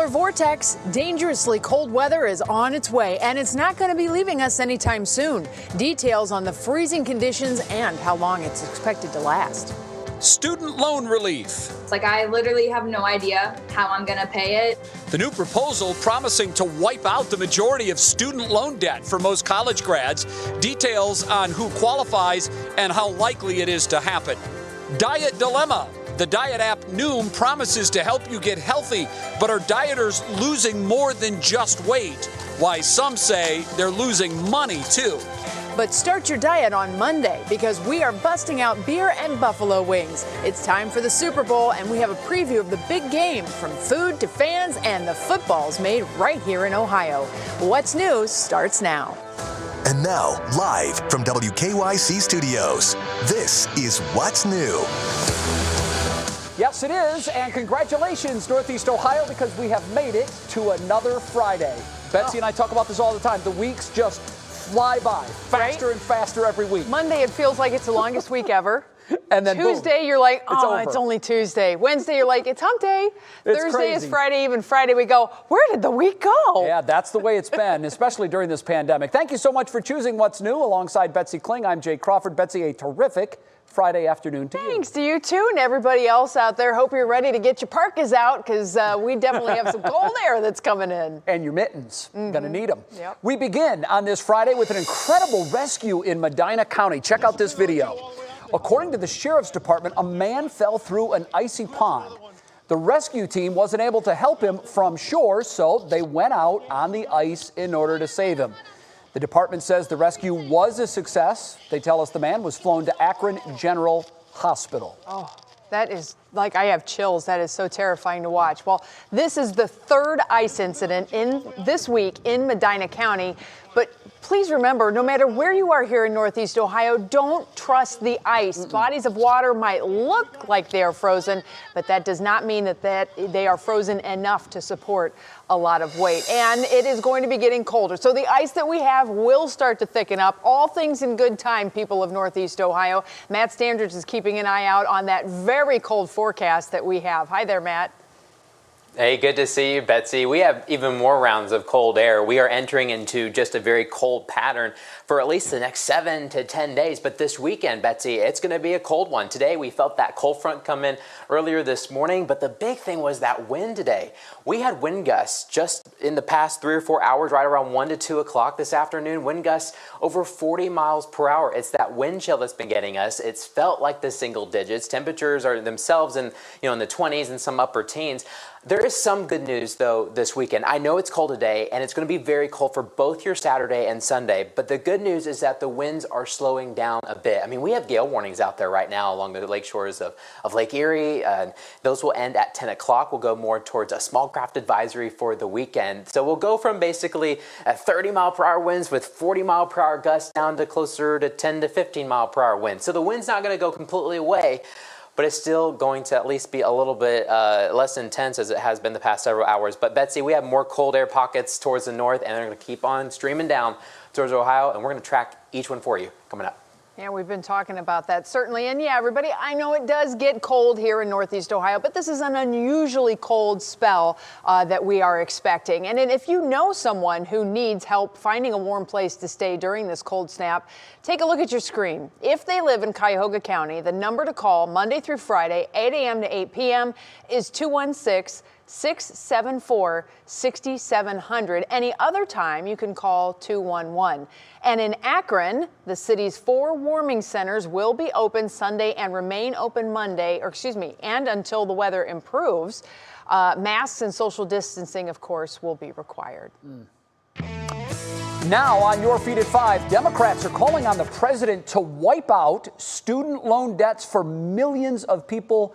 polar vortex. Dangerously cold weather is on its way, and it's not going to be leaving us anytime soon. Details on the freezing conditions and how long it's expected to last. Student loan relief. It's like I literally have no idea how I'm going to pay it. The new proposal promising to wipe out the majority of student loan debt for most college grads. Details on who qualifies and how likely it is to happen. Diet dilemma. The diet app Noom promises to help you get healthy, but are dieters losing more than just weight? Why some say they're losing money too. But start your diet on Monday because we are busting out beer and buffalo wings. It's time for the Super Bowl, and we have a preview of the big game from food to fans, and the football's made right here in Ohio. What's New starts now. And now, live from WKYC Studios, this is What's New. Yes, it is, and congratulations, Northeast Ohio, because we have made it to another Friday. Betsy and I talk about this all the time. The weeks just fly by, faster and faster every week. Monday, it feels like it's the longest week ever. And then Tuesday, boom, you're like, oh, it's only Tuesday. Wednesday, you're like, it's hump day. Thursday crazy. is Friday. Even Friday, we go, where did the week go? Yeah, that's the way it's been, especially during this pandemic. Thank you so much for choosing What's New. Alongside Betsy Kling, I'm Jay Crawford. Betsy, a terrific Friday afternoon to you. Thanks to you, too, and everybody else out there. Hope you're ready to get your parkas out because we definitely have some cold air that's coming in. And your mittens. Gonna need them. Yep. We begin on this Friday with an incredible rescue in Medina County. Check out this video. According to the Sheriff's Department, a man fell through an icy pond. The rescue team wasn't able to help him from shore, so they went out on the ice in order to save him. The department says the rescue was a success. They tell us the man was flown to Akron General Hospital. Oh, that is, like, I have chills. That is so terrifying to watch. Well, this is the third ice incident in this week in Medina County. But please remember, no matter where you are here in Northeast Ohio, don't trust the ice. Bodies of water might look like they are frozen, but that does not mean that they are frozen enough to support a lot of weight. And it is going to be getting colder. So the ice that we have will start to thicken up. All things in good time, people of Northeast Ohio. Matt Standridge is keeping an eye out on that very cold forecast that we have. Hi there, Matt. Hey, good to see you, Betsy. We have even more rounds of cold air. We are entering into just a very cold pattern for at least the next 7 to 10 days. But this weekend, Betsy, it's going to be a cold one. Today, we felt that cold front come in earlier this morning. But the big thing was that wind today. We had wind gusts just in the past 3 or 4 hours, right around 1 to 2 o'clock this afternoon. Wind gusts over 40 miles per hour. It's that wind chill that's been getting us. It's felt like the single digits. Temperatures are themselves in the 20s and some upper teens. There is some good news, though, this weekend. I know it's cold today, and it's going to be very cold for both your Saturday and Sunday. But the good news is that the winds are slowing down a bit. I mean, we have gale warnings out there right now along the lake shores of Lake Erie. Those will end at 10 o'clock. We'll go more towards a small craft advisory for the weekend. So we'll go from basically 30-mile-per-hour winds with 40-mile-per-hour gusts down to closer to 10 to 15-mile-per-hour winds. So the wind's not going to go completely away, but it's still going to at least be a little bit less intense as it has been the past several hours. But Betsy, we have more cold air pockets towards the north, and they're going to keep on streaming down towards Ohio, and we're going to track each one for you coming up. Yeah, we've been talking about that, certainly. And yeah, everybody, I know it does get cold here in Northeast Ohio, but this is an unusually cold spell that we are expecting. And if you know someone who needs help finding a warm place to stay during this cold snap, take a look at your screen. If they live in Cuyahoga County, the number to call Monday through Friday, 8 a.m. to 8 p.m. is 216-674-6700. Any other time, you can call 211. And in Akron, the city's 4 warming centers will be open Sunday and remain open and until the weather improves. Masks and social distancing, of course, will be required. Now on your feed at 5, Democrats are calling on the president to wipe out student loan debts for millions of people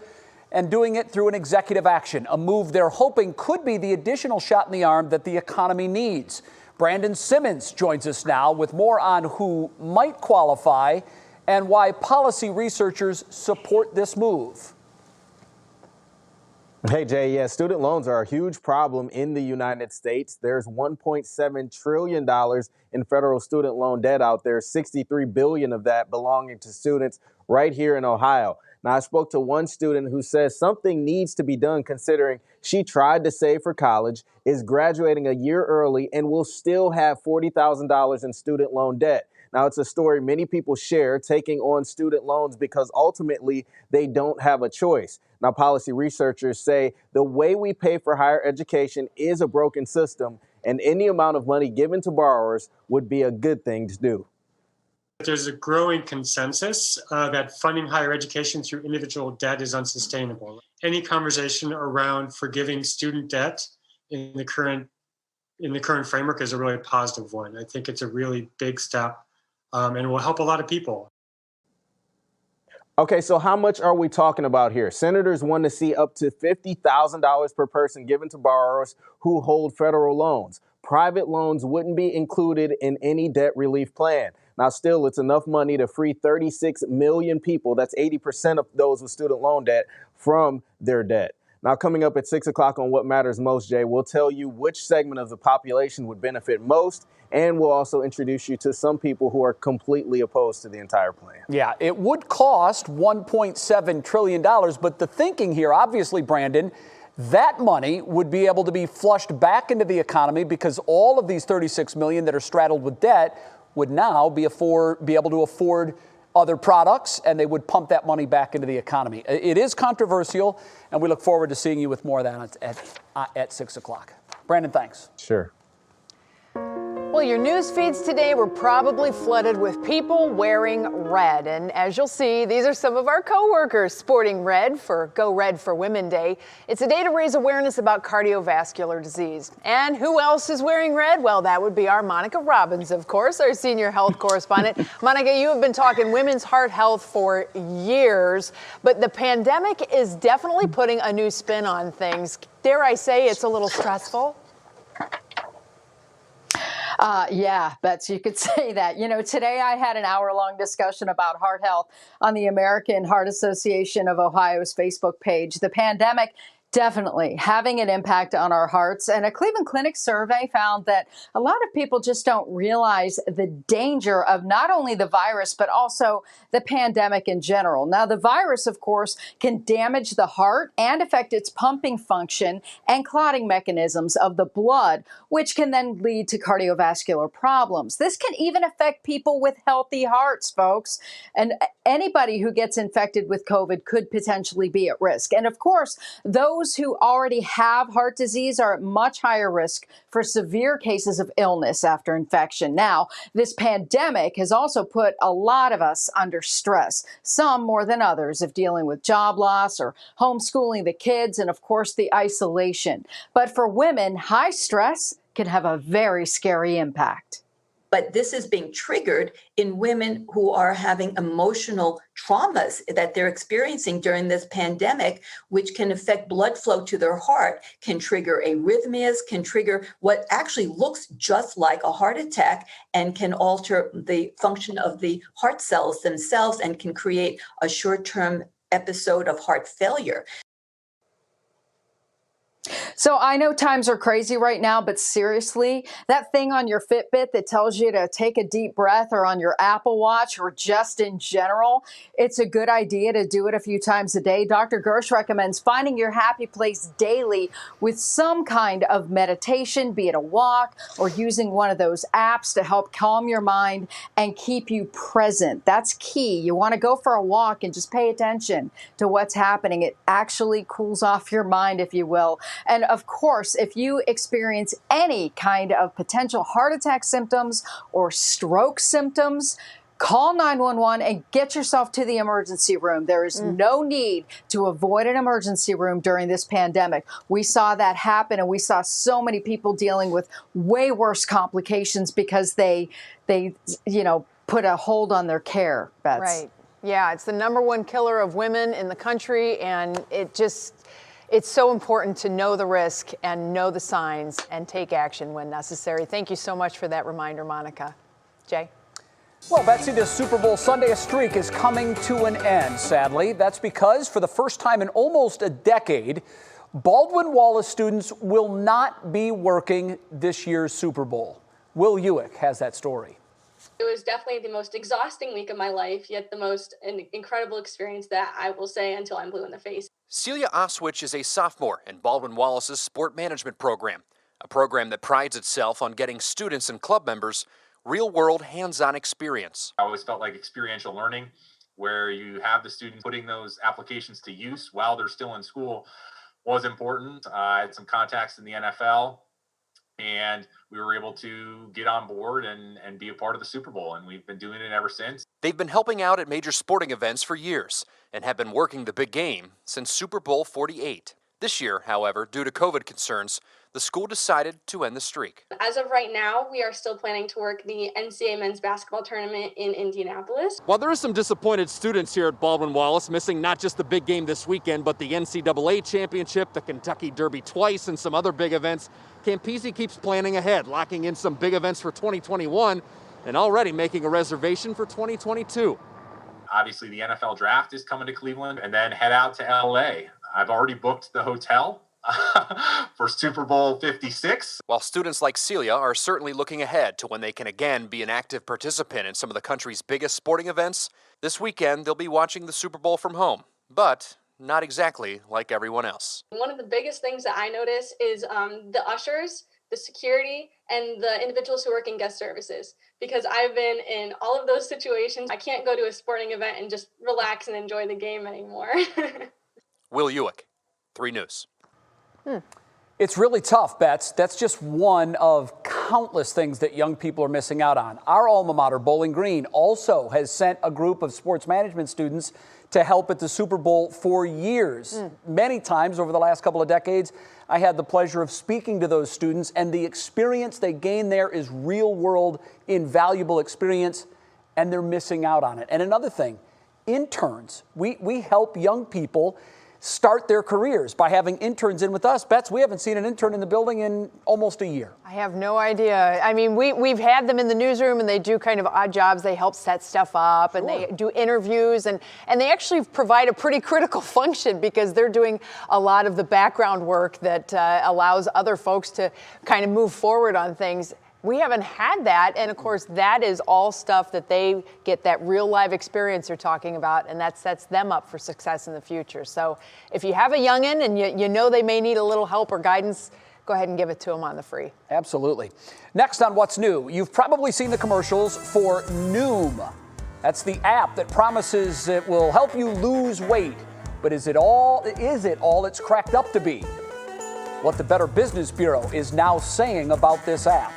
and doing it through an executive action, a move they're hoping could be the additional shot in the arm that the economy needs. Brandon Simmons joins us now with more on who might qualify and why policy researchers support this move. Hey, Jay, yeah, student loans are a huge problem in the United States. There's $1.7 trillion in federal student loan debt out there, $63 billion of that belonging to students right here in Ohio. Now, I spoke to one student who says something needs to be done considering she tried to save for college, is graduating a year early, and will still have $40,000 in student loan debt. Now, it's a story many people share, taking on student loans because ultimately they don't have a choice. Now, policy researchers say the way we pay for higher education is a broken system, and any amount of money given to borrowers would be a good thing to do. There's a growing consensus that funding higher education through individual debt is unsustainable. Any conversation around forgiving student debt in the current framework is a really positive one. I think it's a really big step and will help a lot of people. Okay, so how much are we talking about here? Senators want to see up to $50,000 per person given to borrowers who hold federal loans. Private loans wouldn't be included in any debt relief plan. Now, still, it's enough money to free 36 million people, that's 80% of those with student loan debt, from their debt. Now, coming up at 6 o'clock on What Matters Most, Jay, we'll tell you which segment of the population would benefit most, and we'll also introduce you to some people who are completely opposed to the entire plan. Yeah, it would cost $1.7 trillion, but the thinking here, obviously, Brandon, that money would be able to be flushed back into the economy because all of these 36 million that are straddled with debt would now be able to afford other products, and they would pump that money back into the economy. It is controversial, and we look forward to seeing you with more of that at 6 o'clock. Brandon, thanks. Sure. Well, your news feeds today were probably flooded with people wearing red. And as you'll see, these are some of our coworkers sporting red for Go Red for Women Day. It's a day to raise awareness about cardiovascular disease. And who else is wearing red? Well, that would be our Monica Robbins, of course, our senior health correspondent. Monica, you have been talking women's heart health for years, but the pandemic is definitely putting a new spin on things. Dare I say it's a little stressful? Yeah, Betsy, you could say that. You know, today I had an hour-long discussion about heart health on the American Heart Association of Ohio's Facebook page. The pandemic definitely having an impact on our hearts. And a Cleveland Clinic survey found that a lot of people just don't realize the danger of not only the virus, but also the pandemic in general. Now, the virus, of course, can damage the heart and affect its pumping function and clotting mechanisms of the blood, which can then lead to cardiovascular problems. This can even affect people with healthy hearts, folks. And anybody who gets infected with COVID could potentially be at risk. And of course, those who already have heart disease are at much higher risk for severe cases of illness after infection. Now, this pandemic has also put a lot of us under stress, some more than others, of dealing with job loss or homeschooling the kids, and of course, the isolation. But for women, high stress can have a very scary impact. But this is being triggered in women who are having emotional traumas that they're experiencing during this pandemic, which can affect blood flow to their heart, can trigger arrhythmias, can trigger what actually looks just like a heart attack, and can alter the function of the heart cells themselves and can create a short-term episode of heart failure. So I know times are crazy right now, but seriously, that thing on your Fitbit that tells you to take a deep breath, or on your Apple Watch, or just in general, it's a good idea to do it a few times a day. Dr. Gersh recommends finding your happy place daily with some kind of meditation, be it a walk or using one of those apps to help calm your mind and keep you present. That's key. You want to go for a walk and just pay attention to what's happening. It actually cools off your mind, if you will. And of course, if you experience any kind of potential heart attack symptoms or stroke symptoms, call 911 and get yourself to the emergency room. There is no need to avoid an emergency room during this pandemic. We saw that happen, and we saw so many people dealing with way worse complications because they put a hold on their care. Bets. Right. Yeah, it's the #1 killer of women in the country, and it's so important to know the risk and know the signs and take action when necessary. Thank you so much for that reminder, Monica. Jay? Well, Betsy, this Super Bowl Sunday streak is coming to an end, sadly. That's because for the first time in almost a decade, Baldwin Wallace students will not be working this year's Super Bowl. Will Ewick has that story. It was definitely the most exhausting week of my life, yet the most incredible experience that I will say until I'm blue in the face. Celia Oswich is a sophomore in Baldwin Wallace's sport management program, a program that prides itself on getting students and club members real-world hands-on experience. I always felt like experiential learning, where you have the students putting those applications to use while they're still in school, was important. I had some contacts in the NFL, and we were able to get on board and be a part of the Super Bowl, and we've been doing it ever since. They've been helping out at major sporting events for years and have been working the big game since Super Bowl 48. This year, however, due to COVID concerns, the school decided to end the streak. As of right now, we are still planning to work the NCAA men's basketball tournament in Indianapolis. While there are some disappointed students here at Baldwin Wallace, missing not just the big game this weekend, but the NCAA championship, the Kentucky Derby twice, and some other big events, Campese keeps planning ahead, locking in some big events for 2021 and already making a reservation for 2022. Obviously, the NFL draft is coming to Cleveland, and then head out to LA. I've already booked the hotel for Super Bowl 56. While students like Celia are certainly looking ahead to when they can again be an active participant in some of the country's biggest sporting events, this weekend they'll be watching the Super Bowl from home, but not exactly like everyone else. One of the biggest things that I notice is the ushers, the security, and the individuals who work in guest services. Because I've been in all of those situations, I can't go to a sporting event and just relax and enjoy the game anymore. Will Ewick, 3 News. It's really tough, Bets. That's just one of countless things that young people are missing out on. Our alma mater, Bowling Green, also has sent a group of sports management students to help at the Super Bowl for years. Many times over the last couple of decades, I had the pleasure of speaking to those students, and the experience they gain there is real-world, invaluable experience, and they're missing out on it. And another thing, interns. We help young people start their careers by having interns in with us. Bets, we haven't seen an intern in the building in almost a year. I have no idea. I mean, we've had them in the newsroom, and they do kind of odd jobs. They help set stuff up, and they do interviews, and they actually provide a pretty critical function because they're doing a lot of the background work that allows other folks to kind of move forward on things. We haven't had that, and of course, that is all stuff that they get that real live experience you're talking about, and that sets them up for success in the future. So if you have a youngin' and you know they may need a little help or guidance, go ahead and give it to them on the free. Absolutely. Next on What's New, you've probably seen the commercials for Noom. That's the app that promises it will help you lose weight. But is it all it's cracked up to be? What the Better Business Bureau is now saying about this app.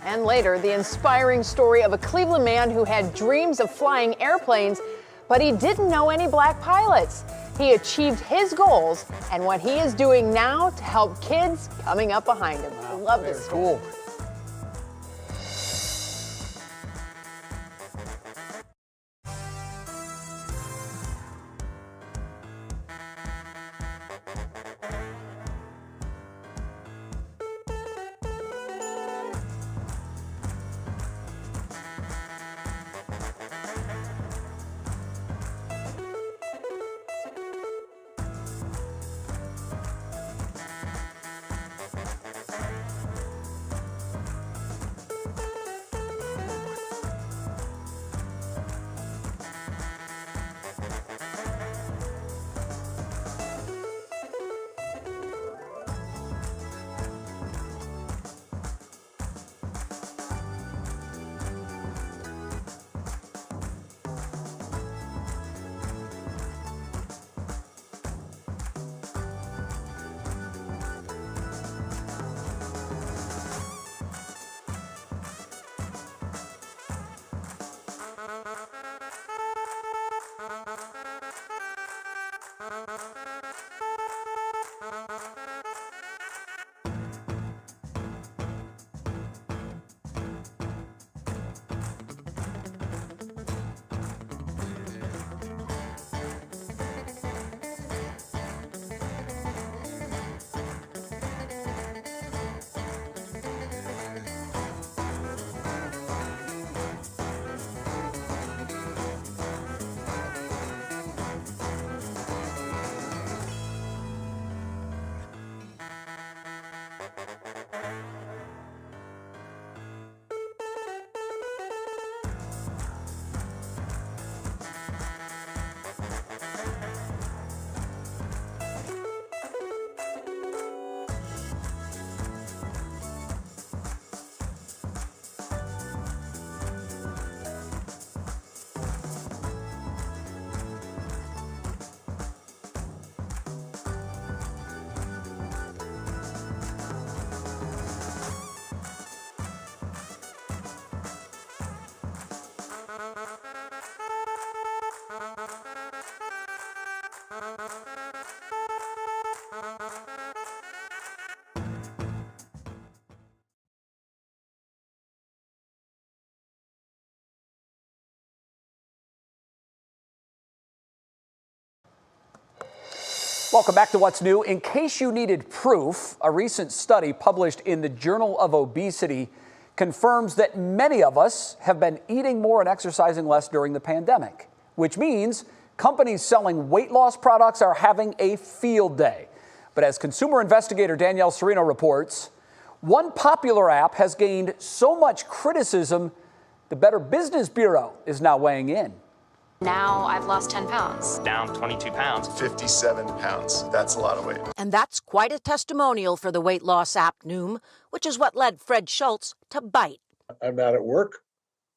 And later, the inspiring story of a Cleveland man who had dreams of flying airplanes, but he didn't know any black pilots. He achieved his goals and what he is doing now to help kids coming up behind him. I love this story. Cool. Welcome back to What's New. In case you needed proof, a recent study published in the Journal of Obesity confirms that many of us have been eating more and exercising less during the pandemic, which means companies selling weight loss products are having a field day. But as consumer investigator Danielle Serino reports, one popular app has gained so much criticism, the Better Business Bureau is now weighing in. Now I've lost 10 pounds. Down 22 pounds. 57 pounds. That's a lot of weight. And that's quite a testimonial for the weight loss app Noom, which is what led Fred Schultz to bite. I'm not at work,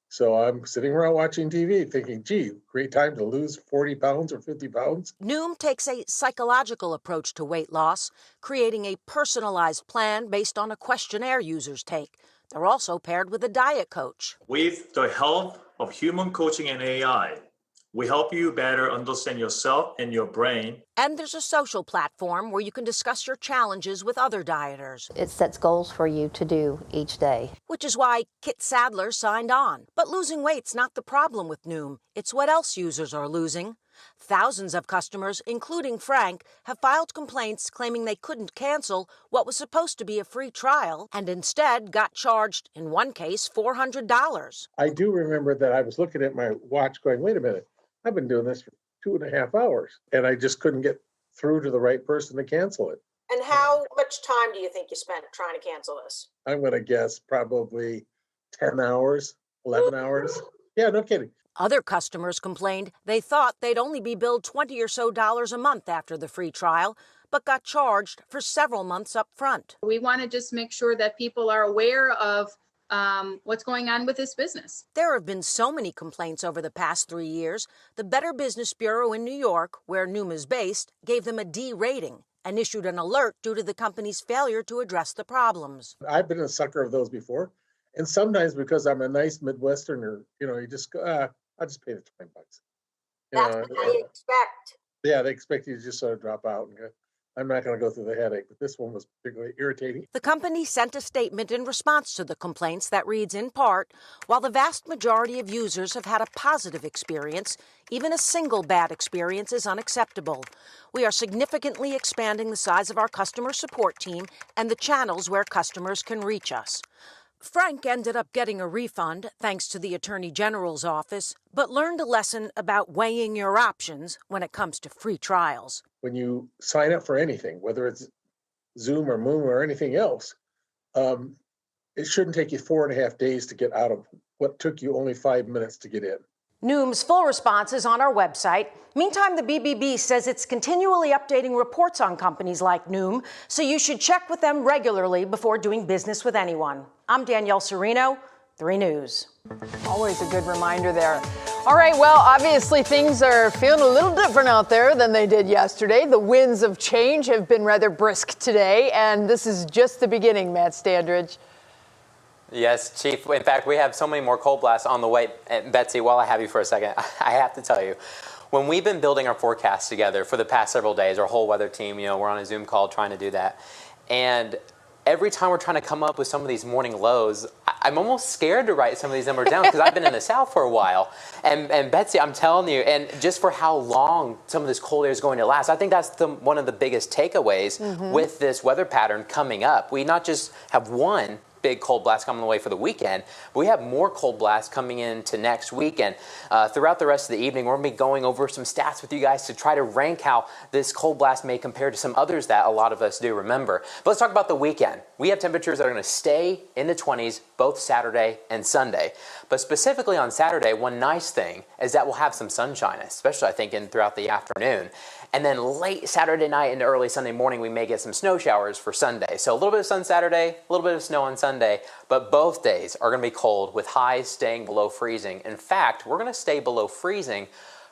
so I'm sitting around watching TV thinking, gee, great time to lose 40 pounds or 50 pounds. Noom takes a psychological approach to weight loss, creating a personalized plan based on a questionnaire users take. They're also paired with a diet coach. With the help of human coaching and AI, we help you better understand yourself and your brain. And there's a social platform where you can discuss your challenges with other dieters. It sets goals for you to do each day. Which is why Kit Sadler signed on. But losing weight's not the problem with Noom. It's what else users are losing. Thousands of customers, including Frank, have filed complaints claiming they couldn't cancel what was supposed to be a free trial and instead got charged, in one case, $400. I do remember that I was looking at my watch going, wait a minute, I've been doing this for 2.5 hours, and I just couldn't get through to the right person to cancel it. And how much time do you think you spent trying to cancel this? I'm going to guess probably 10 hours, 11 hours. Yeah, no kidding. Other customers complained they thought they'd only be billed $20 or so a month after the free trial, but got charged for several months up front. We want to just make sure that people are aware of what's going on with this business. There have been so many complaints over the past 3 years. The Better Business Bureau in New York, where Noom is based, gave them a D rating and issued an alert due to the company's failure to address the problems. I've been a sucker of those before. And sometimes because I'm a nice Midwesterner, you just go, I'll just pay the $20. That's what they expect. Yeah, they expect you to just sort of drop out and go, I'm not going to go through the headache, but this one was particularly irritating. The company sent a statement in response to the complaints that reads in part, while the vast majority of users have had a positive experience, even a single bad experience is unacceptable. We are significantly expanding the size of our customer support team and the channels where customers can reach us. Frank ended up getting a refund, thanks to the Attorney General's office, but learned a lesson about weighing your options when it comes to free trials. When you sign up for anything, whether it's Zoom or Moom or anything else, it shouldn't take you 4.5 days to get out of what took you only 5 minutes to get in. Noom's full response is on our website. Meantime, the BBB says it's continually updating reports on companies like Noom, so you should check with them regularly before doing business with anyone. I'm Danielle Serino, 3 News. Always a good reminder there. All right, well, obviously things are feeling a little different out there than they did yesterday. The winds of change have been rather brisk today, and this is just the beginning, Matt Standridge. Yes, Chief. In fact, we have so many more cold blasts on the way. And Betsy, while I have you for a second, I have to tell you, when we've been building our forecast together for the past several days, our whole weather team, we're on a Zoom call trying to do that. And every time we're trying to come up with some of these morning lows, I'm almost scared to write some of these numbers down because I've been in the South for a while. And Betsy, I'm telling you, and just for how long some of this cold air is going to last, I think that's one of the biggest takeaways with this weather pattern coming up. We not just have one big cold blast coming away for the weekend, but we have more cold blasts coming into next weekend. Throughout the rest of the evening, we're going to be going over some stats with you guys to try to rank how this cold blast may compare to some others that a lot of us do remember. But let's talk about the weekend. We have temperatures that are going to stay in the 20s both Saturday and Sunday. But specifically on Saturday, one nice thing is that we'll have some sunshine, especially I think throughout the afternoon. And then late Saturday night into early Sunday morning, we may get some snow showers for Sunday. So a little bit of sun Saturday, a little bit of snow on Sunday, but both days are going to be cold with highs staying below freezing. In fact, we're going to stay below freezing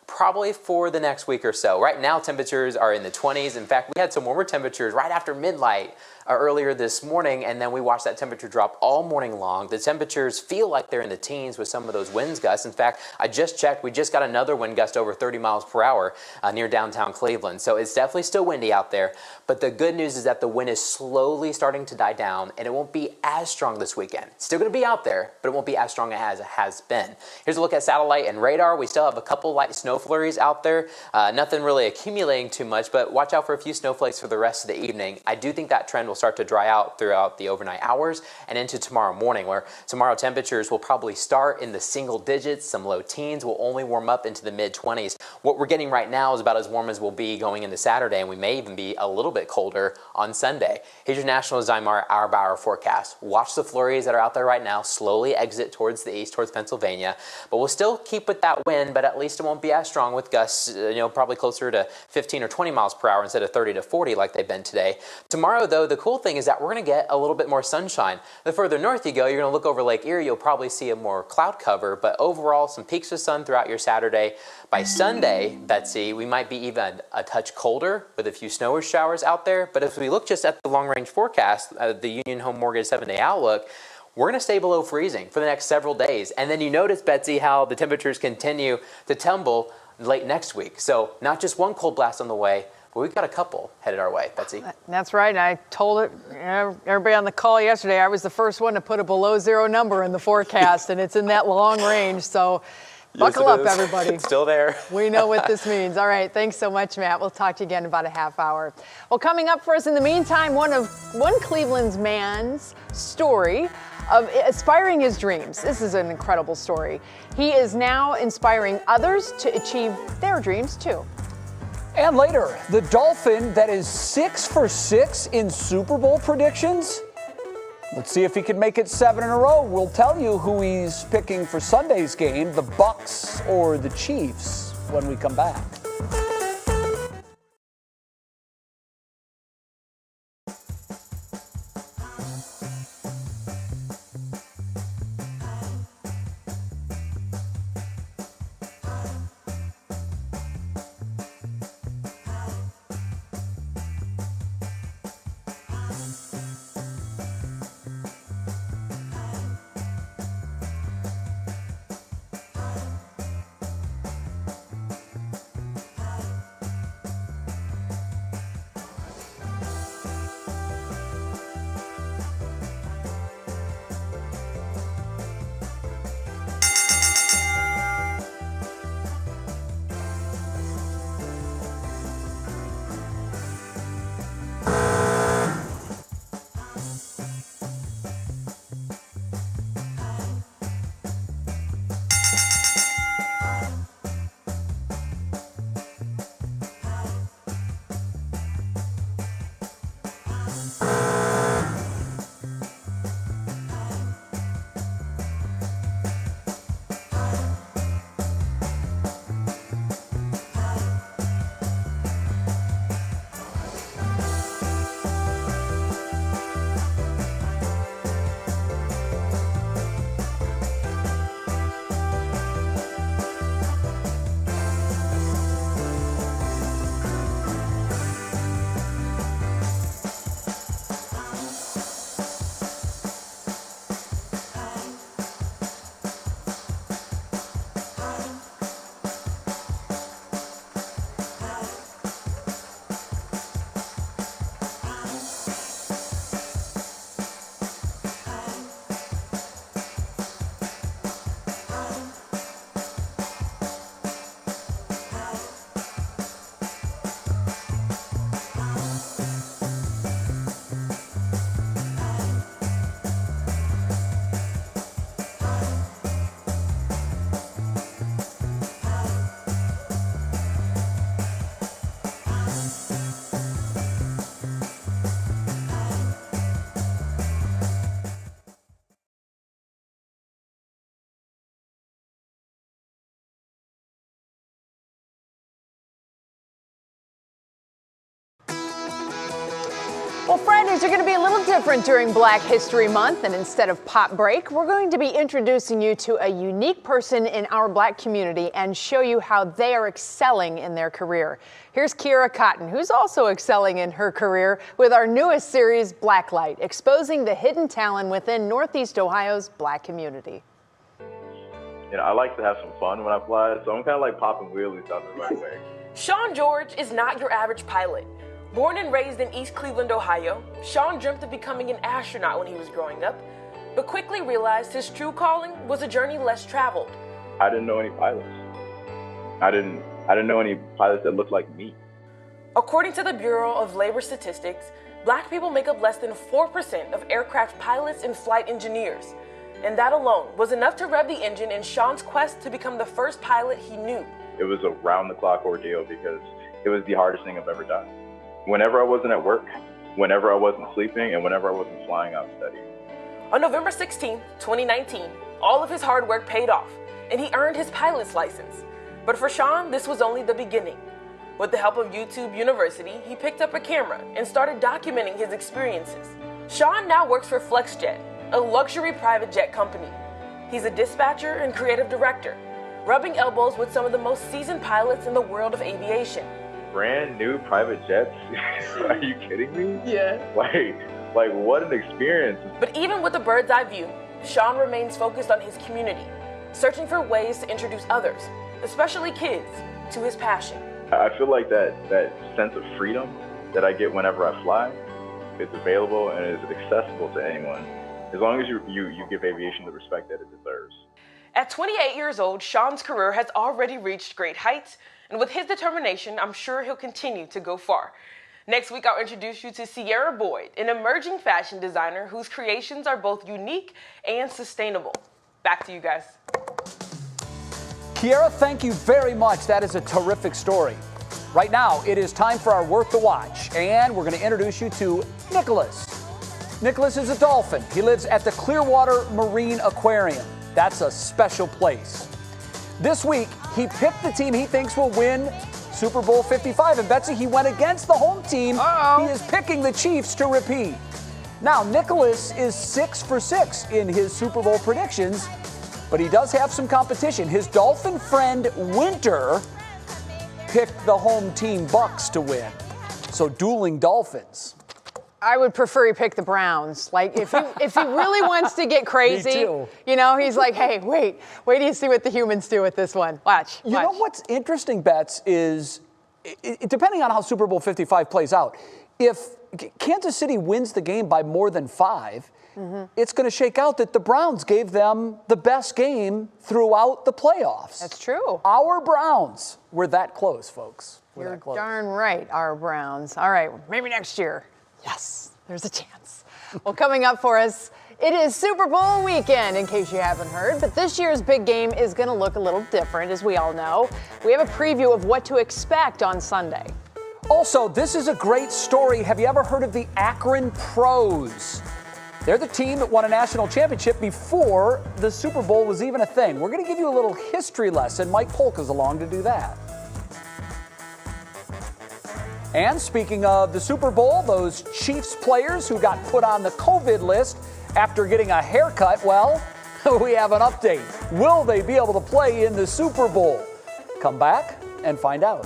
probably for the next week or so. Right now, temperatures are in the 20s. In fact, we had some warmer temperatures right after midnight earlier this morning, and then we watched that temperature drop all morning long. The temperatures feel like they're in the teens with some of those winds gusts. In fact, I just checked, we just got another wind gust over 30 miles per hour near downtown Cleveland. So it's definitely still windy out there. But the good news is that the wind is slowly starting to die down, and it won't be as strong this weekend. It's still going to be out there, but it won't be as strong as it has been. Here's a look at satellite and radar. We still have a couple light snow flurries out there. Nothing really accumulating too much, but watch out for a few snowflakes for the rest of the evening. I do think that trend will start to dry out throughout the overnight hours and into tomorrow morning, where tomorrow temperatures will probably start in the single digits. Some low teens will only warm up into the mid-20s. What we're getting right now is about as warm as we'll be going into Saturday, and we may even be a little bit colder on Sunday. Here's your National Zymar hour-by-hour forecast. Watch the flurries that are out there right now slowly exit towards the east, towards Pennsylvania, but we'll still keep with that wind, but at least it won't be as strong with gusts, probably closer to 15 or 20 miles per hour instead of 30 to 40 like they've been today. Tomorrow, though, the cool thing is that we're going to get a little bit more sunshine. The further north you go, you're going to look over Lake Erie, you'll probably see a more cloud cover, but overall, some peaks of sun throughout your Saturday. By Sunday, Betsy, we might be even a touch colder with a few snow showers out there, but if we look just at the long-range forecast, the Union Home Mortgage 7-day outlook, we're going to stay below freezing for the next several days. And then you notice, Betsy, how the temperatures continue to tumble late next week. So not just one cold blast on the way, but we've got a couple headed our way, Betsy. That's right. And I told everybody on the call yesterday, I was the first one to put a below zero number in the forecast, and it's in that long range. So buckle up, everybody. It's still there. We know what this means. All right. Thanks so much, Matt. We'll talk to you again in about a half hour. Well, coming up for us in the meantime, one Cleveland's man's story of aspiring his dreams. This is an incredible story. He is now inspiring others to achieve their dreams, too. And later, the Dolphin that is 6 for 6 in Super Bowl predictions. Let's see if he can make it 7 in a row. We'll tell you who he's picking for Sunday's game, the Bucks or the Chiefs, when we come back. Well, Fred Stories are going to be a little different during Black History Month, and instead of Pop Break, we're going to be introducing you to a unique person in our Black community and show you how they are excelling in their career. Here's Kiera Cotton, who's also excelling in her career with our newest series, Blacklight, exposing the hidden talent within Northeast Ohio's Black community. You know, I like to have some fun when I fly, so I'm kind of like popping wheelies down the runway. Sean George is not your average pilot. Born and raised in East Cleveland, Ohio, Sean dreamt of becoming an astronaut when he was growing up, but quickly realized his true calling was a journey less traveled. I didn't know any pilots. I didn't know any pilots that looked like me. According to the Bureau of Labor Statistics, Black people make up less than 4% of aircraft pilots and flight engineers. And that alone was enough to rev the engine in Sean's quest to become the first pilot he knew. It was a round-the-clock ordeal because it was the hardest thing I've ever done. Whenever I wasn't at work, whenever I wasn't sleeping, and whenever I wasn't flying out studying. On November 16, 2019, all of his hard work paid off, and he earned his pilot's license. But for Sean, this was only the beginning. With the help of YouTube University, he picked up a camera and started documenting his experiences. Sean now works for FlexJet, a luxury private jet company. He's a dispatcher and creative director, rubbing elbows with some of the most seasoned pilots in the world of aviation. Brand new private jets? Are you kidding me? Yeah. Like what an experience. But even with a bird's eye view, Sean remains focused on his community, searching for ways to introduce others, especially kids, to his passion. I feel like that sense of freedom that I get whenever I fly, it's available and is accessible to anyone, as long as you give aviation the respect that it deserves. At 28 years old, Sean's career has already reached great heights, and with his determination, I'm sure he'll continue to go far. Next week, I'll introduce you to Sierra Boyd, an emerging fashion designer whose creations are both unique and sustainable. Back to you guys. Kiera, thank you very much. That is a terrific story. Right now, it is time for our Worth the Watch, and we're going to introduce you to Nicholas. Nicholas is a dolphin. He lives at the Clearwater Marine Aquarium. That's a special place. This week, he picked the team he thinks will win Super Bowl 55. And Betsy, he went against the home team. He is picking the Chiefs to repeat. Now, Nicholas is 6 for 6 in his Super Bowl predictions, but he does have some competition. His dolphin friend, Winter, picked the home team Bucks to win. So, dueling dolphins. I would prefer he pick the Browns. Like, if he really wants to get crazy, Me too. you know, he's like, hey, wait till you see what the humans do with this one. Watch. You know what's interesting, Bets, is depending on how Super Bowl 55 plays out, if Kansas City wins the game by more than 5, it's going to shake out that the Browns gave them the best game throughout the playoffs. That's true. Our Browns were that close, folks. You're darn right, our Browns. All right, maybe next year. Yes, there's a chance. Well, coming up for us, it is Super Bowl weekend, in case you haven't heard. But this year's big game is going to look a little different, as we all know. We have a preview of what to expect on Sunday. Also, this is a great story. Have you ever heard of the Akron Pros? They're the team that won a national championship before the Super Bowl was even a thing. We're going to give you a little history lesson. Mike Polka's along to do that. And speaking of the Super Bowl, those Chiefs players who got put on the COVID list after getting a haircut, well, we have an update. Will they be able to play in the Super Bowl? Come back and find out.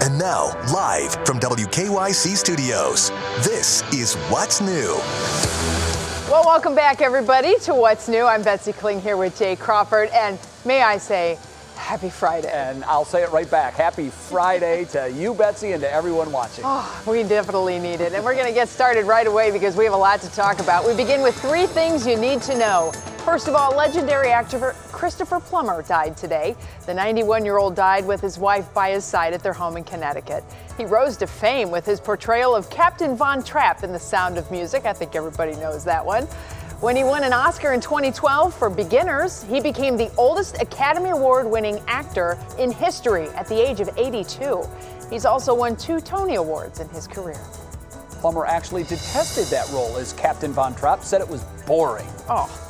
And now, live from WKYC Studios, this is What's New. Well, welcome back, everybody, to What's New. I'm Betsy Kling here with Jay Crawford, and may I say, happy Friday. And I'll say it right back. Happy Friday to you, Betsy, and to everyone watching. Oh, we definitely need it. And we're going to get started right away because we have a lot to talk about. We begin with 3 things you need to know. First of all, legendary actor Christopher Plummer died today. The 91-year-old died with his wife by his side at their home in Connecticut. He rose to fame with his portrayal of Captain Von Trapp in The Sound of Music. I think everybody knows that one. When he won an Oscar in 2012 for Beginners, he became the oldest Academy Award-winning actor in history at the age of 82. He's also won 2 Tony Awards in his career. Plummer actually detested that role as Captain Von Trapp, said it was boring. Oh.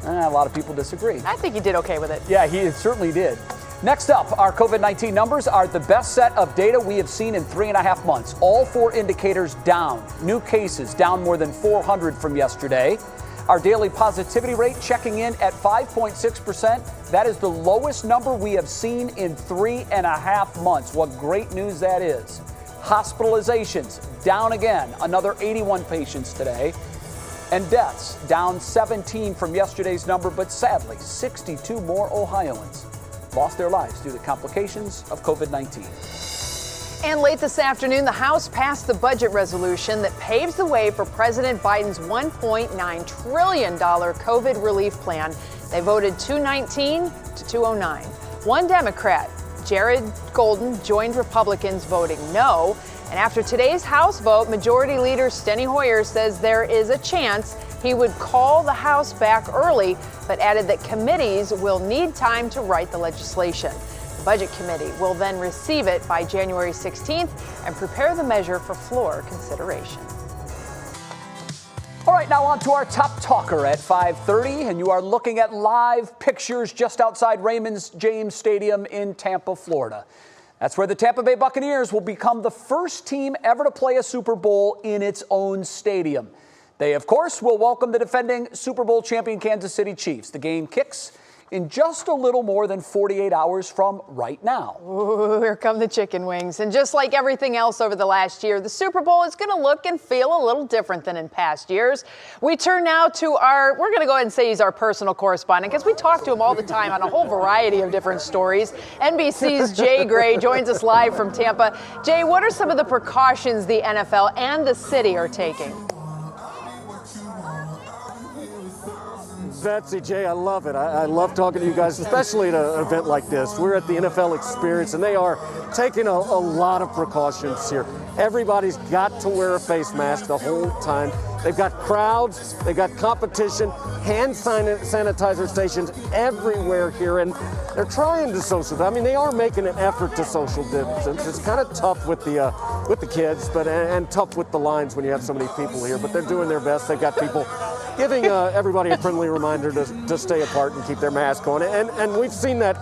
A lot of people disagree. I think he did okay with it. Yeah, he certainly did. Next up, our COVID-19 numbers are the best set of data we have seen in 3.5 months. All 4 indicators down. New cases down more than 400 from yesterday. Our daily positivity rate checking in at 5.6%. That is the lowest number we have seen in 3.5 months. What great news that is. Hospitalizations down again, another 81 patients today. And deaths down 17 from yesterday's number, but sadly, 62 more Ohioans lost their lives due to complications of COVID-19. And late this afternoon, the House passed the budget resolution that paves the way for President Biden's $1.9 trillion COVID relief plan. They voted 219 to 209. One Democrat, Jared Golden, joined Republicans voting no. And after today's House vote, Majority Leader Steny Hoyer says there is a chance he would call the House back early, but added that committees will need time to write the legislation. The Budget Committee will then receive it by January 16th and prepare the measure for floor consideration. All right, now on to our top talker at 5:30, and you are looking at live pictures just outside Raymond James Stadium in Tampa, Florida. That's where the Tampa Bay Buccaneers will become the first team ever to play a Super Bowl in its own stadium. They, of course, will welcome the defending Super Bowl champion Kansas City Chiefs. The game kicks in just a little more than 48 hours from right now. Ooh, here come the chicken wings. And just like everything else over the last year, the Super Bowl is going to look and feel a little different than in past years. We turn now to we're going to go ahead and say he's our personal correspondent because we talk to him all the time on a whole variety of different stories. NBC's Jay Gray joins us live from Tampa. Jay, what are some of the precautions the NFL and the city are taking? Betsy, Jay, I love it. I love talking to you guys, especially at an event like this. We're at the NFL Experience, and they are taking a lot of precautions here. Everybody's got to wear a face mask the whole time. They've got crowds, they've got competition, hand sanitizer stations everywhere here, and they're trying to social. I mean, they are making an effort to social distance. It's kind of tough with the kids, but and tough with the lines when you have so many people here. But they're doing their best. They've got people giving everybody a friendly reminder to stay apart and keep their mask on. And we've seen that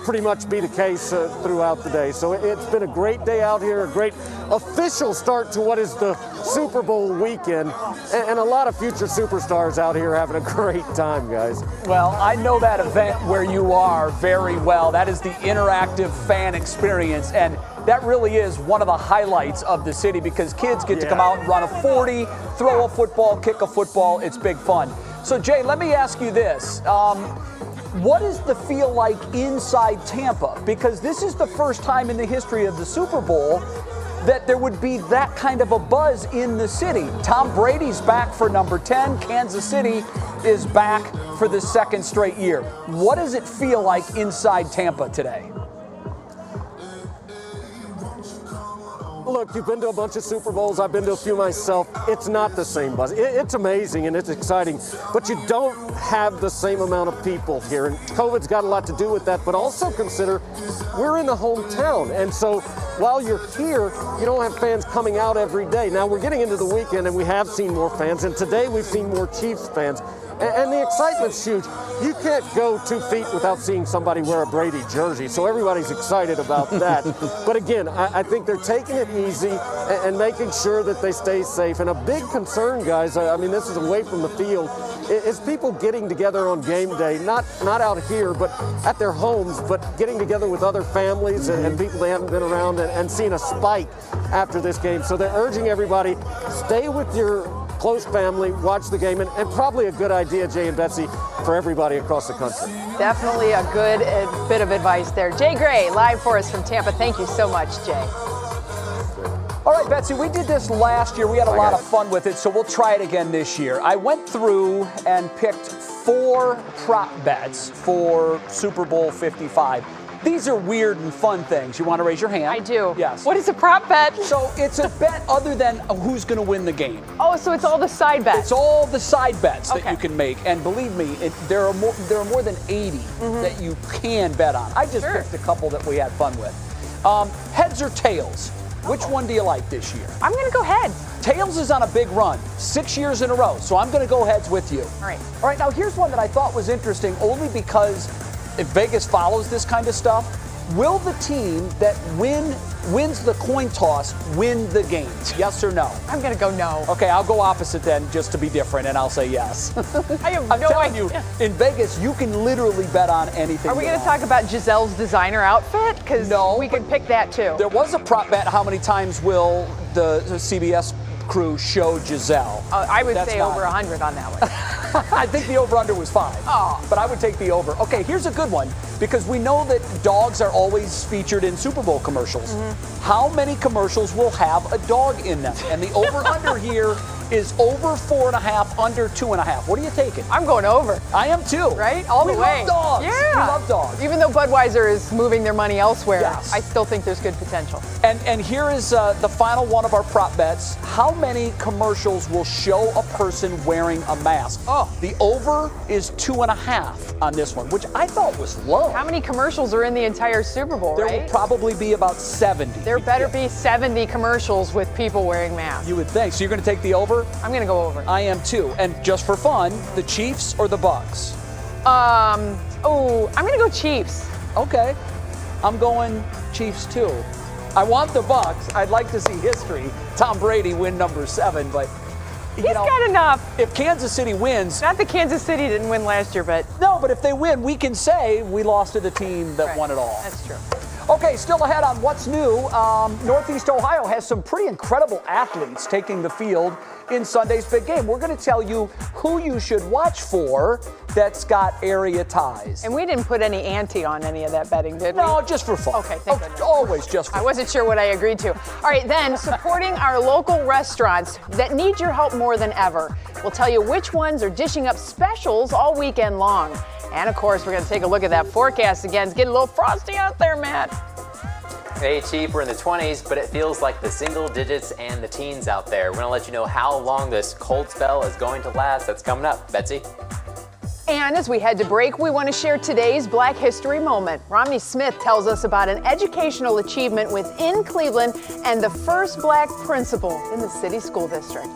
pretty much be the case throughout the day. So it's been a great day out here, a great official start to what is the Super Bowl weekend, and a lot of future superstars out here having a great time, guys. Well, I know that event where you are very well. That is the interactive fan experience, and that really is one of the highlights of the city because kids get to come out and run a 40, throw a football, kick a football. It's big fun. So, Jay, let me ask you this. What does the feel like inside Tampa? Because this is the first time in the history of the Super Bowl that there would be that kind of a buzz in the city. Tom Brady's back for number 10. Kansas City is back for the second straight year. What does it feel like inside Tampa today? Look, you've been to a bunch of Super Bowls. I've been to a few myself. It's not the same buzz. It's amazing and it's exciting, but you don't have the same amount of people here. And COVID's got a lot to do with that, but also consider we're in the hometown. And so while you're here, you don't have fans coming out every day. Now we're getting into the weekend and we have seen more fans. And today we've seen more Chiefs fans. And the excitement's huge. You can't go 2 feet without seeing somebody wear a Brady jersey, so everybody's excited about that. But again, I think they're taking it easy and making sure that they stay safe. And a big concern, guys, I mean, this is away from the field, is people getting together on game day, not out here, but at their homes, but getting together with other families and people they haven't been around and seen a spike after this game. So they're urging everybody, stay with your close family, watch the game, and probably a good idea, Jay and Betsy, for everybody across the country. Definitely a good bit of advice there. Jay Gray, live for us from Tampa. Thank you so much, Jay. All right, Betsy, we did this last year. We had a lot of fun with it, so we'll try it again this year. I went through and picked 4 prop bets for Super Bowl 55. These are weird and fun things. You want to raise your hand? I do. Yes. What is a prop bet? So it's a bet other than who's going to win the game. Oh, so it's all the side bets. It's all the side bets that you can make. And believe me, there are more than 80 that you can bet on. I just picked a couple that we had fun with. Heads or tails? Which one do you like this year? I'm going to go heads. Tails is on a big run, 6 years in a row, so I'm going to go heads with you. All right. All right, now here's one that I thought was interesting only because if Vegas follows this kind of stuff, will the team that wins the coin toss win the game? Yes or no? I'm going to go no. Okay, I'll go opposite then just to be different, and I'll say yes. I have I'm no telling idea. you, in Vegas, you can literally bet on anything. Are we going to talk about Giselle's designer outfit? Because we can pick that too. There was a prop bet. How many times will the CBS crew show Giselle? I would say over 100 on that one. I think the over-under was 5. Oh. But I would take the over. Okay, here's a good one, because we know that dogs are always featured in Super Bowl commercials. How many commercials will have a dog in them? And the over-under here is over 4.5, under 2.5. What are you taking? I'm going over. I am too. Right? All the way. We love dogs. Yeah. We love dogs. Even though Budweiser is moving their money elsewhere, Yes. I still think there's good potential. And here is the final one of our prop bets. How many commercials will show a person wearing a mask? Oh. The over is 2.5 on this one, which I thought was low. How many commercials are in the entire Super Bowl, There right? will probably be about 70. There better be 70 commercials with people wearing masks. You would think. So you're going to take the over? I'm going to go over. I am too. And just for fun, the Chiefs or the Bucks? I'm going to go Chiefs. Okay. I'm going Chiefs too. I want the Bucks. I'd like to see history. Tom Brady win number 7, but He's got enough. If Kansas City wins, not that Kansas City didn't win last year, but no, but if they win, we can say we lost to the team that won it all. That's true. Okay, still ahead on what's new. Northeast Ohio has some pretty incredible athletes taking the field in Sunday's big game. We're going to tell you who you should watch for that's got area ties. And we didn't put any ante on any of that betting, did we? No, just for fun. Okay, thank goodness. Always just for fun. I wasn't sure what I agreed to. All right, then, supporting our local restaurants that need your help more than ever. We'll tell you which ones are dishing up specials all weekend long. And, of course, we're going to take a look at that forecast again. It's getting a little frosty out there, Matt. Hey, Chief, we're in the 20s, but it feels like the single digits and the teens out there. We're going to let you know how long this cold spell is going to last. That's coming up. Betsy? And as we head to break, we want to share today's Black History moment. Romney Smith tells us about an educational achievement within Cleveland and the first black principal in the city school district.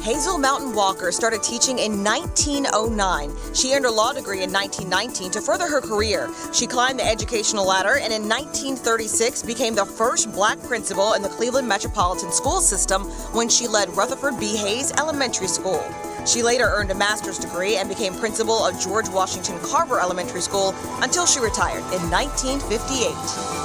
Hazel Mountain Walker started teaching in 1909. She earned her law degree in 1919 to further her career. She climbed the educational ladder and in 1936 became the first black principal in the Cleveland Metropolitan School System when she led Rutherford B. Hayes Elementary School. She later earned a master's degree and became principal of George Washington Carver Elementary School until she retired in 1958.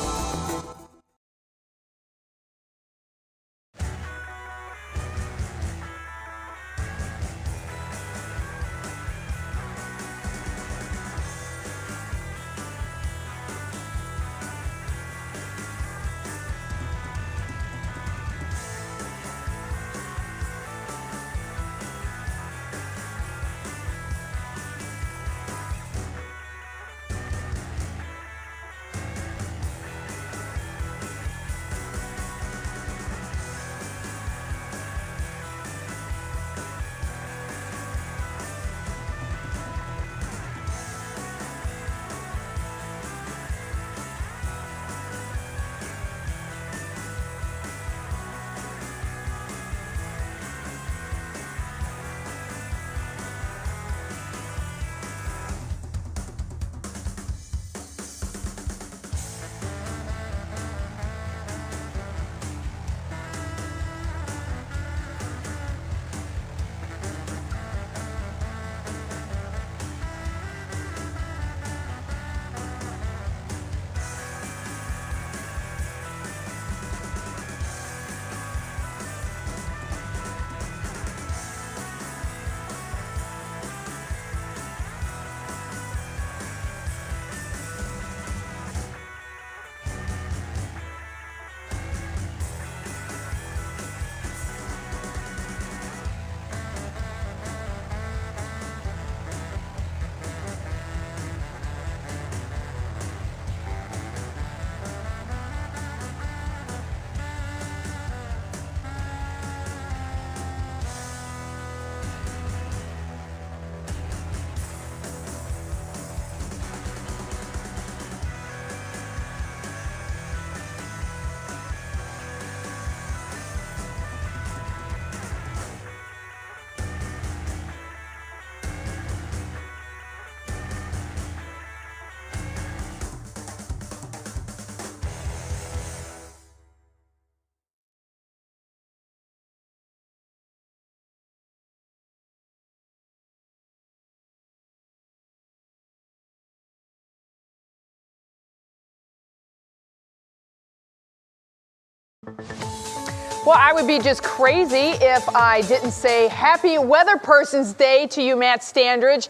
Well, I would be just crazy if I didn't say Happy Weather Person's Day to you, Matt Standridge.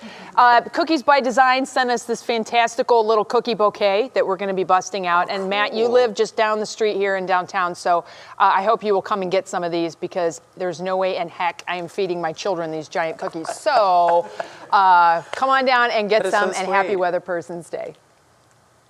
Cookies by Design sent us this fantastical little cookie bouquet that we're going to be busting out. And Matt, you live just down the street here in downtown, so I hope you will come and get some of these because there's no way in heck I am feeding my children these giant cookies. So come on down and get some, and Happy Weather Person's Day.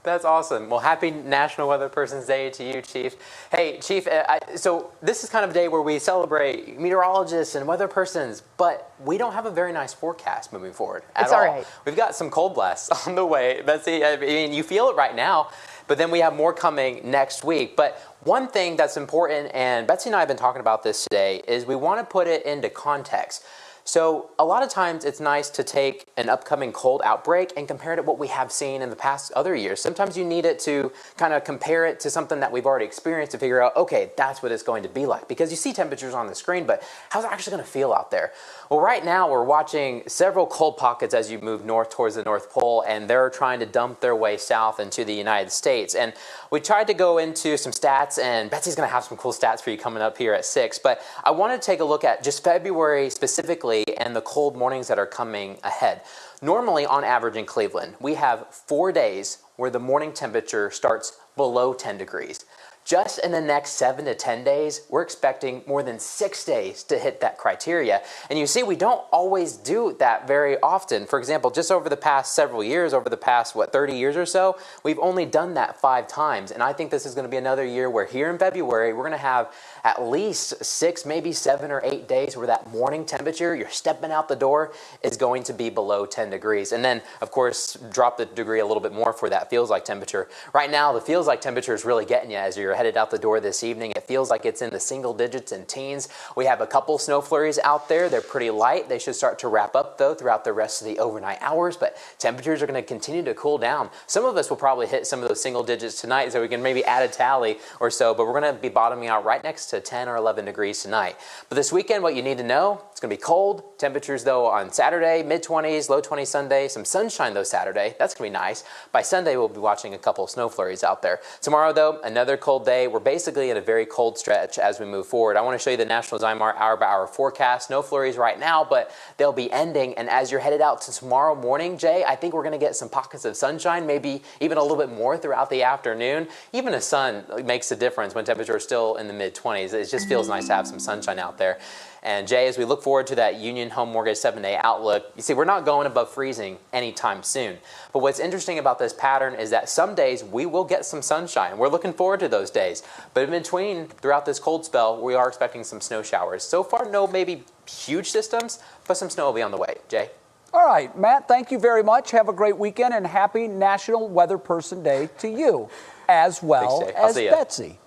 That's awesome. Well, happy National Weather Person's Day to you, Chief. Hey, Chief, so this is kind of a day where we celebrate meteorologists and weather persons, but we don't have a very nice forecast moving forward at all. It's all right. We've got some cold blasts on the way. Betsy, I mean, you feel it right now, but then we have more coming next week. But one thing that's important, and Betsy and I have been talking about this today, is we want to put it into context. So a lot of times it's nice to take an upcoming cold outbreak and compare it to what we have seen in the past other years. Sometimes you need it to kind of compare it to something that we've already experienced to figure out, okay, that's what it's going to be like. Because you see temperatures on the screen, but how's it actually going to feel out there? Well, right now we're watching several cold pockets as you move north towards the North Pole, and they're trying to dump their way south into the United States. And we tried to go into some stats, and Betsy's going to have some cool stats for you coming up here at 6. But I want to take a look at just February specifically and the cold mornings that are coming ahead. Normally, on average in Cleveland, we have 4 days where the morning temperature starts below 10 degrees. Just in the next 7 to 10 days, we're expecting more than 6 days to hit that criteria. And you see, we don't always do that very often. For example, just over the past several years, over the past, 30 years or so, we've only done that 5 times. And I think this is going to be another year where here in February, we're going to have at least 6, maybe 7 or 8 days where that morning temperature, you're stepping out the door, is going to be below 10 degrees. And then, of course, drop the degree a little bit more for that feels like temperature. Right now, the feels like temperature is really getting you as you're headed out the door this evening. It feels like it's in the single digits and teens. We have a couple snow flurries out there. They're pretty light. They should start to wrap up, though, throughout the rest of the overnight hours, but temperatures are going to continue to cool down. Some of us will probably hit some of those single digits tonight, so we can maybe add a tally or so, but we're going to be bottoming out right next to 10 or 11 degrees tonight. But this weekend, what you need to know, it's going to be cold. Temperatures, though, on Saturday, mid-20s, low 20s Sunday. Some sunshine, though, Saturday. That's going to be nice. By Sunday, we'll be watching a couple snow flurries out there. Tomorrow, though, another cold day. We're basically in a very cold stretch as we move forward. I want to show you the National Zymar hour-by-hour forecast. No flurries right now, but they'll be ending. And as you're headed out to tomorrow morning, Jay, I think we're going to get some pockets of sunshine, maybe even a little bit more throughout the afternoon. Even the sun makes a difference when temperatures are still in the mid-20s. It just feels nice to have some sunshine out there. And Jay, as we look forward to that Union Home Mortgage 7-day outlook, you see, we're not going above freezing anytime soon. But what's interesting about this pattern is that some days we will get some sunshine. We're looking forward to those days. But in between, throughout this cold spell, we are expecting some snow showers. So far, no maybe huge systems, but some snow will be on the way. Jay? All right, Matt, thank you very much. Have a great weekend and happy National Weather Person Day to you, as well as Betsy.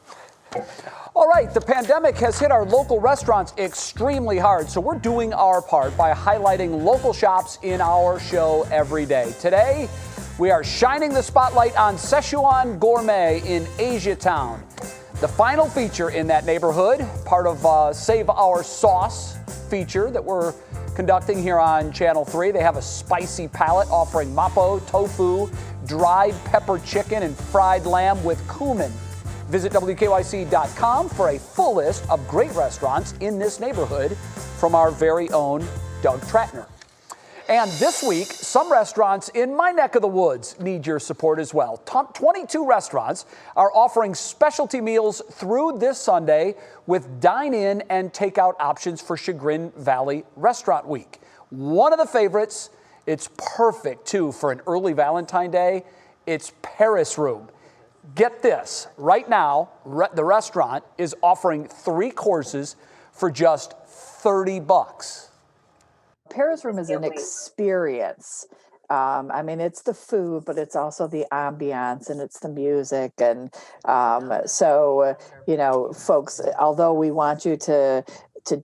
All right, the pandemic has hit our local restaurants extremely hard, so we're doing our part by highlighting local shops in our show every day. Today, we are shining the spotlight on Szechuan Gourmet in Asiatown. The final feature in that neighborhood, part of Save Our Sauce feature that we're conducting here on Channel 3. They have a spicy palette offering mapo, tofu, dried pepper chicken, and fried lamb with cumin. Visit WKYC.com for a full list of great restaurants in this neighborhood from our very own Doug Tratner. And this week, some restaurants in my neck of the woods need your support as well. 22 restaurants are offering specialty meals through this Sunday with dine-in and takeout options for Chagrin Valley Restaurant Week. One of the favorites, it's perfect too for an early Valentine Day, it's Paris Room. Get this, right now, the restaurant is offering 3 courses for just $30. Paris Room is an experience. I mean, it's the food, but it's also the ambiance and it's the music. And so, you know, folks, although we want you to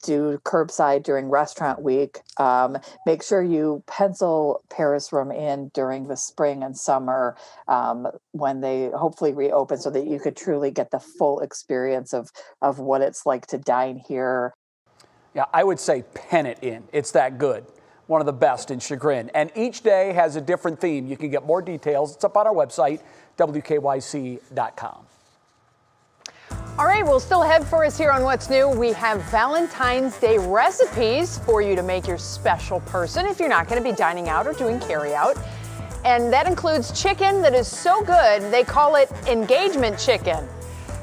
do curbside during restaurant week, make sure you pencil Paris Room in during the spring and summer when they hopefully reopen so that you could truly get the full experience of what it's like to dine here. Yeah, I would say pen it in. It's that good. One of the best in Chagrin. And each day has a different theme. You can get more details. It's up on our website, WKYC.com. All right, well, still ahead for us here on What's New, we have Valentine's Day recipes for you to make your special person if you're not going to be dining out or doing carry out. And that includes chicken that is so good, they call it engagement chicken,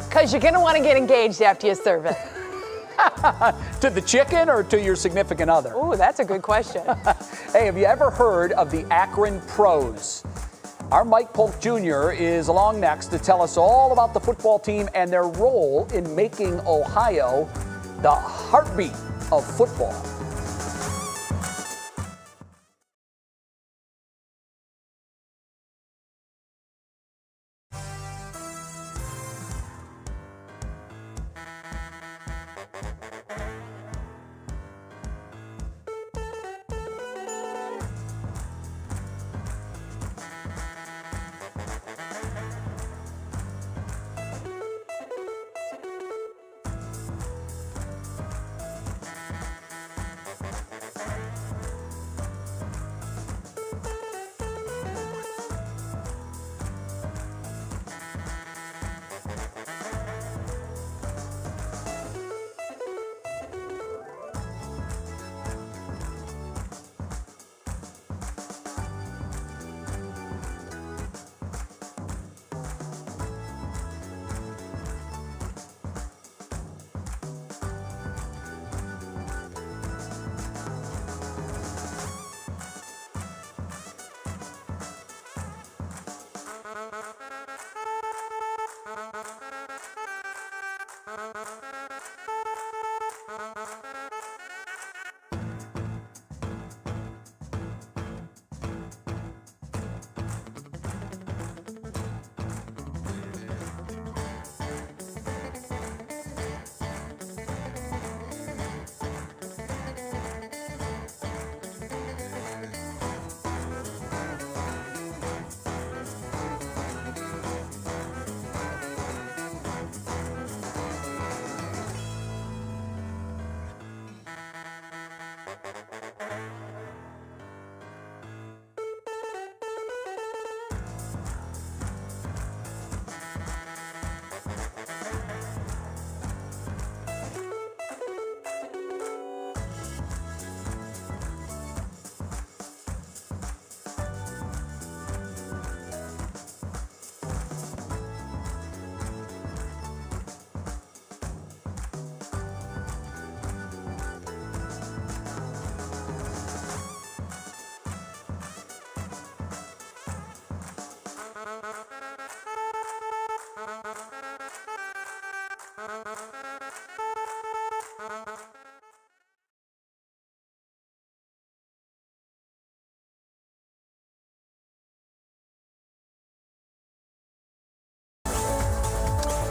because you're going to want to get engaged after you serve it. To the chicken or to your significant other? Oh, that's a good question. Hey, have you ever heard of the Akron Pros? Our Mike Polk Jr. is along next to tell us all about the football team and their role in making Ohio the heartbeat of football.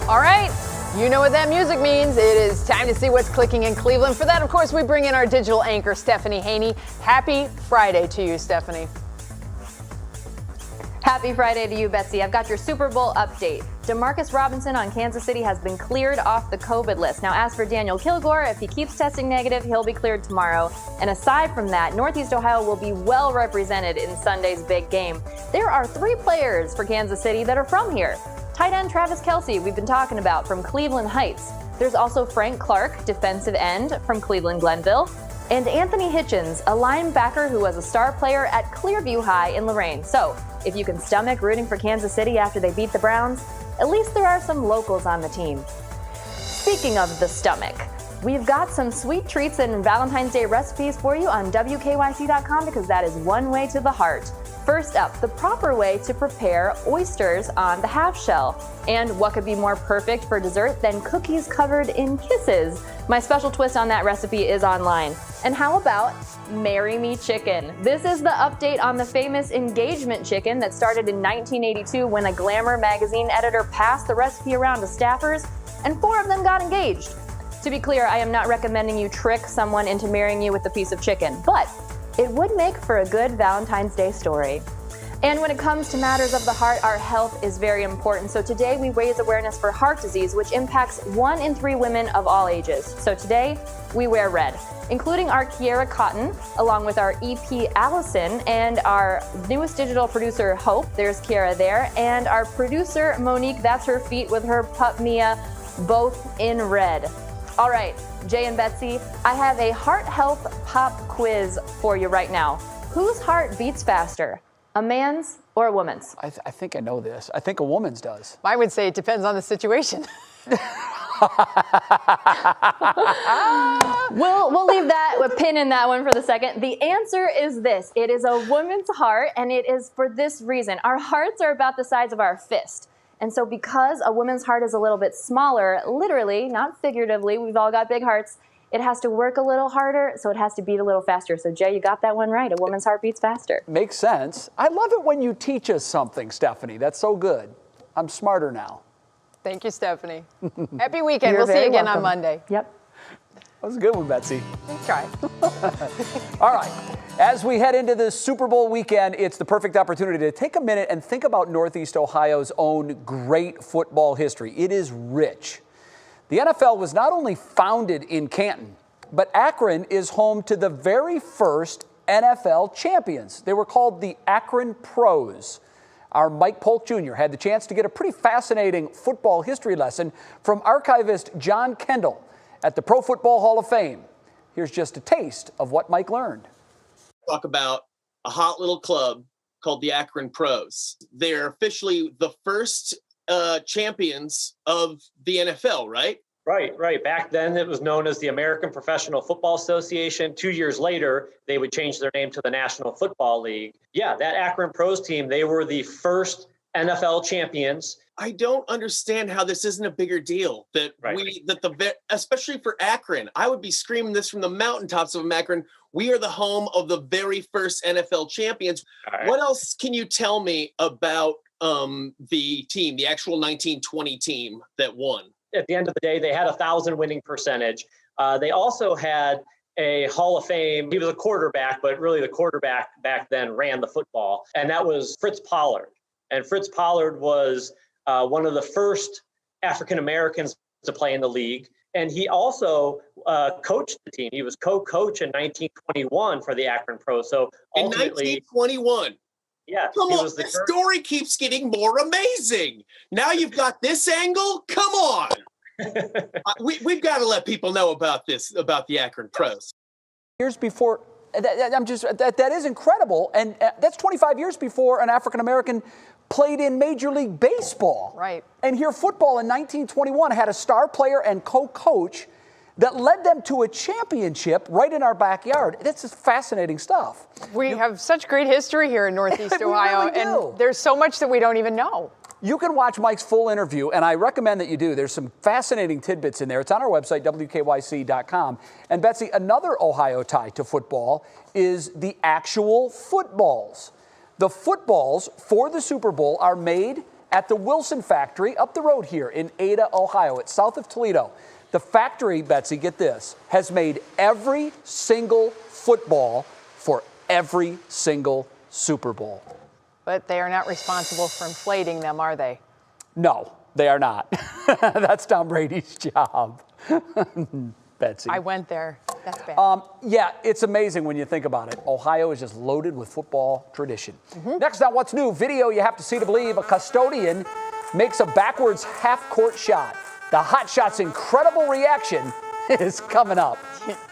All right, you know what that music means. It is time to see what's clicking in Cleveland. For that, of course, we bring in our digital anchor, Stephanie Haney. Happy Friday to you, Stephanie. Happy Friday to you, Betsy. I've got your Super Bowl update. Demarcus Robinson on Kansas City has been cleared off the COVID list. Now, as for Daniel Kilgore, if he keeps testing negative, he'll be cleared tomorrow. And aside from that, Northeast Ohio will be well represented in Sunday's big game. There are 3 players for Kansas City that are from here. Tight end Travis Kelce, we've been talking about, from Cleveland Heights. There's also Frank Clark, defensive end from Cleveland Glenville. And Anthony Hitchens, a linebacker who was a star player at Clearview High in Lorraine. So, if you can stomach rooting for Kansas City after they beat the Browns, at least there are some locals on the team. Speaking of the stomach, we've got some sweet treats and Valentine's Day recipes for you on WKYC.com because that is one way to the heart. First up, the proper way to prepare oysters on the half shell. And what could be more perfect for dessert than cookies covered in kisses? My special twist on that recipe is online. And how about Marry Me Chicken? This is the update on the famous engagement chicken that started in 1982 when a Glamour magazine editor passed the recipe around to staffers, and 4 of them got engaged. To be clear, I am not recommending you trick someone into marrying you with a piece of chicken, but it would make for a good Valentine's Day story. And when it comes to matters of the heart, our health is very important. So today we raise awareness for heart disease, which impacts 1 in 3 women of all ages. So today we wear red, including our Kiera Cotton, along with our EP Allison, and our newest digital producer Hope, there's Kiera there, and our producer Monique, that's her feet with her pup Mia. both in red. All right, Jay and Betsy, I have a heart health pop quiz for you right now. Whose heart beats faster, a man's or a woman's? I think I know this. I think a woman's does. I would say it depends on the situation. We'll leave that, a pin in that one for the second. The answer is this. It is a woman's heart, and it is for this reason. Our hearts are about the size of our fist. And so because a woman's heart is a little bit smaller, literally, not figuratively, we've all got big hearts, it has to work a little harder, so it has to beat a little faster. So Jay, you got that one right. A woman's heart beats faster. Makes sense. I love it when you teach us something, Stephanie. That's so good. I'm smarter now. Thank you, Stephanie. Happy weekend. You're We'll see you again welcome. on Monday. Yep. That was a good one, Betsy. Try. All right. As we head into the Super Bowl weekend, it's the perfect opportunity to take a minute and think about Northeast Ohio's own great football history. It is rich. The NFL was not only founded in Canton, but Akron is home to the very first NFL champions. They were called the Akron Pros. Our Mike Polk Jr. had the chance to get a pretty fascinating football history lesson from archivist John Kendall at the Pro Football Hall of Fame. Here's just a taste of what Mike learned. Talk about a hot little club called the Akron Pros. They're officially the first champions of the NFL, right? Right. Back then, it was known as the American Professional Football Association. 2 years later, they would change their name to the National Football League. Yeah, that Akron Pros team, they were the first NFL champions. I don't understand how this isn't a bigger deal. Especially for Akron, I would be screaming this from the mountaintops of Akron. We are the home of the very first NFL champions. Right. What else can you tell me about the team, the actual 1920 team that won? At the end of the day, they had 1,000 winning percentage. They also had a Hall of Fame. He was a quarterback, but really the quarterback back then ran the football, and that was Fritz Pollard. And Fritz Pollard was one of the first African Americans to play in the league. And he also coached the team. He was co-coach in 1921 for the Akron Pros. So ultimately, in 1921. Yeah. Come on, the story keeps getting more amazing. Now you've got this angle. Come on. We've got to let people know about this, about the Akron Pros. Years before, that is incredible. And that's 25 years before an African-American played in Major League Baseball. Right. And here football in 1921 had a star player and co-coach that led them to a championship right in our backyard. That's just fascinating stuff. We have such great history here in Northeast Ohio, really do. And there's so much that we don't even know. You can watch Mike's full interview, and I recommend that you do. There's some fascinating tidbits in there. It's on our website, WKYC.com. And Betsy, another Ohio tie to football is the actual footballs. The footballs for the Super Bowl are made at the Wilson factory up the road here in Ada, Ohio. It's south of Toledo. The factory, Betsy, get this, has made every single football for every single Super Bowl. But they are not responsible for inflating them, are they? No, they are not. That's Tom Brady's job. Betsy. I went there. That's bad. Yeah, it's amazing when you think about it. Ohio is just loaded with football tradition. Next on What's New, video you have to see to believe. A custodian makes a backwards half-court shot. The Hot Shot's incredible reaction is coming up.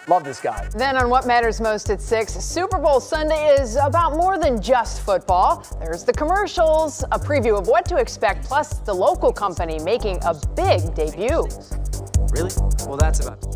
Love this guy. Then on What Matters Most at 6, Super Bowl Sunday is about more than just football. There's the commercials, a preview of what to expect, plus the local company making a big debut. Really? Well, that's about it.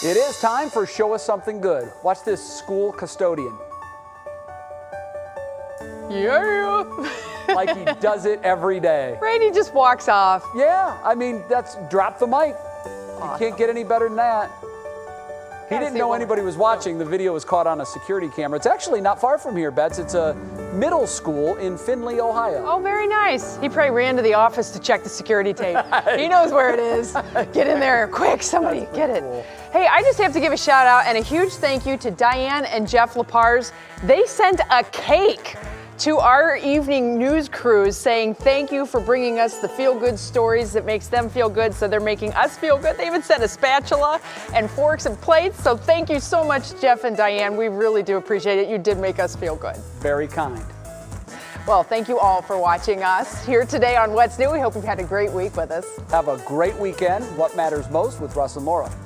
It is time for Show Us Something Good. Watch this school custodian. Yeah. Like he does it every day. Right, he just walks off. Yeah, I mean, that's drop the mic. You can't get any better than that. He didn't know anybody was watching. The video was caught on a security camera. It's actually not far from here, Bets. It's a middle school in Findlay, Ohio. Oh, very nice. He probably ran to the office to check the security tape. He knows where it is. Get in there, quick, somebody get it. Cool. Hey, I just have to give a shout out and a huge thank you to Diane and Jeff LaPars. They sent a cake to our evening news crews saying thank you for bringing us the feel-good stories that makes them feel good, so they're making us feel good. They even sent a spatula and forks and plates, so thank you so much, Jeff and Diane. We really do appreciate it. You did make us feel good. Very kind. Well, thank you all for watching us here today on What's New. We hope you've had a great week with us. Have a great weekend. What Matters Most with Russ and Laura.